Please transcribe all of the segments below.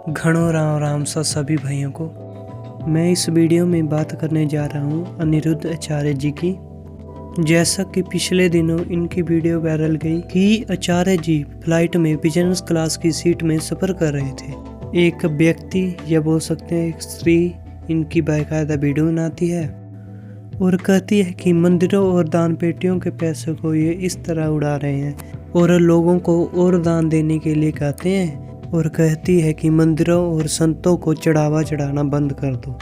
घणो राम राम सा सभी भाइयों को। मैं इस वीडियो में बात करने जा रहा हूँ अनिरुद्ध आचार्य जी की। जैसा कि पिछले दिनों इनकी वीडियो वायरल गई कि आचार्य जी फ्लाइट में बिजनेस क्लास की सीट में सफ़र कर रहे थे। एक व्यक्ति या बोल सकते हैं एक स्त्री इनकी बाकायदा वीडियो बनाती है और कहती है कि मंदिरों और दान पेटियों के पैसों को ये इस तरह उड़ा रहे हैं और लोगों को और दान देने के लिए कहते हैं और कहती है कि मंदिरों और संतों को चढ़ावा चढ़ाना बंद कर दो।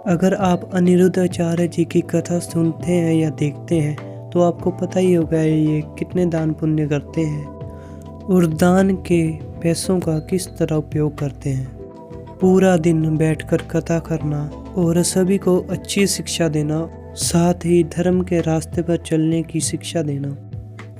अगर आप अनिरुद्ध आचार्य जी की कथा सुनते हैं या देखते हैं तो आपको पता ही होगा ये कितने दान पुण्य करते हैं और दान के पैसों का किस तरह उपयोग करते हैं। पूरा दिन बैठकर कथा करना और सभी को अच्छी शिक्षा देना, साथ ही धर्म के रास्ते पर चलने की शिक्षा देना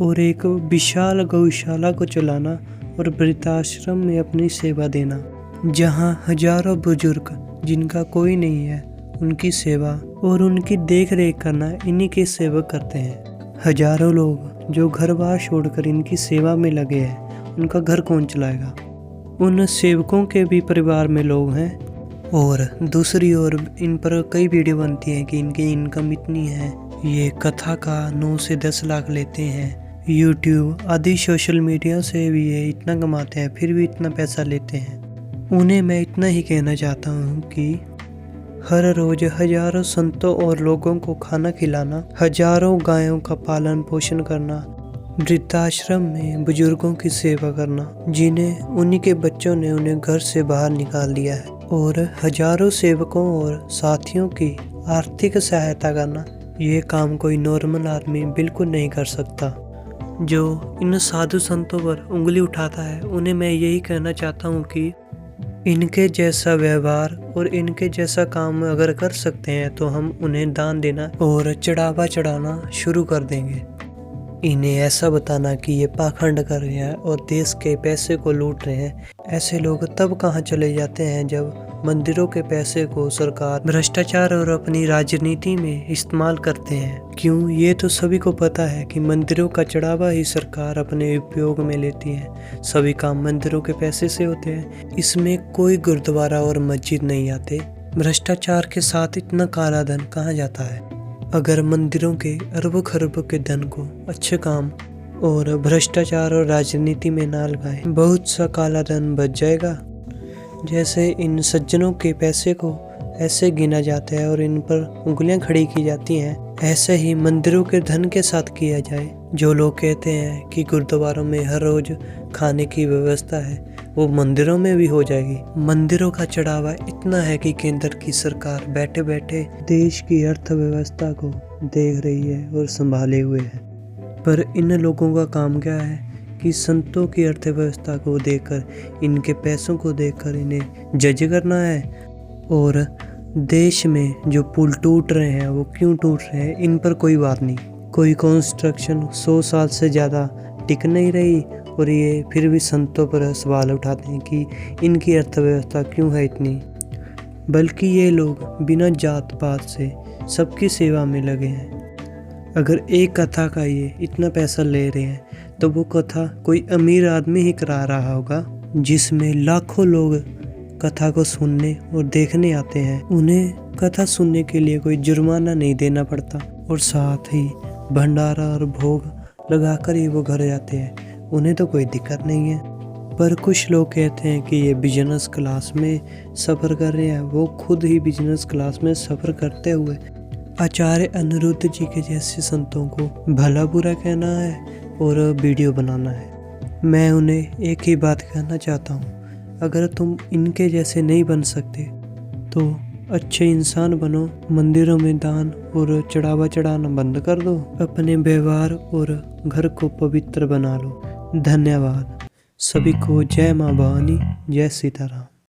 और एक विशाल गौशाला को चलाना और वृद्धाश्रम में अपनी सेवा देना, जहां हजारों बुजुर्ग जिनका कोई नहीं है उनकी सेवा और उनकी देख रेख करना इन्हीं के सेवक करते हैं। हजारों लोग जो घर बार छोड़कर इनकी सेवा में लगे हैं, उनका घर कौन चलाएगा। उन सेवकों के भी परिवार में लोग हैं और दूसरी ओर इन पर कई वीडियो बनती हैं कि इनकी इनकम इतनी है, ये कथा का 9 से 10 लाख लेते हैं, यूट्यूब आदि सोशल मीडिया से भी ये इतना कमाते हैं फिर भी इतना पैसा लेते हैं। उन्हें मैं इतना ही कहना चाहता हूँ कि हर रोज हजारों संतों और लोगों को खाना खिलाना, हजारों गायों का पालन पोषण करना, वृद्धाश्रम में बुजुर्गों की सेवा करना जिन्हें उन्हीं के बच्चों ने उन्हें घर से बाहर निकाल दिया है, और हजारों सेवकों और साथियों की आर्थिक सहायता करना, ये काम कोई नॉर्मल आदमी बिल्कुल नहीं कर सकता। जो इन साधु संतों पर उंगली उठाता है उन्हें मैं यही कहना चाहता हूँ कि इनके जैसा व्यवहार और इनके जैसा काम अगर कर सकते हैं तो हम उन्हें दान देना और चढ़ावा चढ़ाना शुरू कर देंगे। इन्हें ऐसा बताना कि ये पाखंड कर रहे हैं और देश के पैसे को लूट रहे हैं, ऐसे लोग तब कहाँ चले जाते हैं जब मंदिरों के पैसे को सरकार भ्रष्टाचार और अपनी राजनीति में इस्तेमाल करते हैं। क्यों, ये तो सभी को पता है कि मंदिरों का चढ़ावा ही सरकार अपने उपयोग में लेती है। सभी काम मंदिरों के पैसे से होते हैं, इसमें कोई गुरुद्वारा और मस्जिद नहीं आते। भ्रष्टाचार के साथ इतना काला धन कहाँ जाता है। अगर मंदिरों के अरबों खरबों के धन को अच्छे काम और भ्रष्टाचार और राजनीति में ना लगाएं, बहुत सा काला धन बच जाएगा। जैसे इन सज्जनों के पैसे को ऐसे गिना जाता है और इन पर उंगलियां खड़ी की जाती हैं, ऐसे ही मंदिरों के धन के साथ किया जाए। जो लोग कहते हैं कि गुरुद्वारों में हर रोज खाने की व्यवस्था है, वो मंदिरों में भी हो जाएगी। मंदिरों का चढ़ावा इतना है कि केंद्र की सरकार बैठे बैठे देश की अर्थव्यवस्था को देख रही है और संभाले हुए है। पर इन लोगों का काम क्या है कि संतों की अर्थव्यवस्था को देखकर, इनके पैसों को देखकर इन्हें जज करना है और देश में जो पुल टूट रहे हैं वो क्यों टूट रहे हैं इन पर कोई बात नहीं। कोई कंस्ट्रक्शन 100 साल से ज़्यादा टिक नहीं रही और ये फिर भी संतों पर सवाल उठाते हैं कि इनकी अर्थव्यवस्था क्यों है इतनी। बल्कि ये लोग बिना जात पात से सबकी सेवा में लगे हैं। अगर एक कथा का ये इतना पैसा ले रहे हैं तो वो कथा कोई अमीर आदमी ही करा रहा होगा, जिसमें लाखों लोग कथा को सुनने और देखने आते हैं। उन्हें कथा सुनने के लिए कोई जुर्माना नहीं देना पड़ता और साथ ही भंडारा और भोग लगाकर ही वो घर जाते हैं, उन्हें तो कोई दिक्कत नहीं है। पर कुछ लोग कहते हैं कि ये बिजनेस क्लास में सफ़र कर रहे हैं। वो खुद ही बिजनेस क्लास में सफ़र करते हुए आचार्य अनिरुद्ध जी के जैसे संतों को भला बुरा कहना है और वीडियो बनाना है। मैं उन्हें एक ही बात कहना चाहता हूँ, अगर तुम इनके जैसे नहीं बन सकते तो अच्छे इंसान बनो, मंदिरों में दान और चढ़ावा चढ़ाना बंद कर दो, अपने व्यवहार और घर को पवित्र बना लो। धन्यवाद। सभी को जय माँ भवानी, जय सीताराम।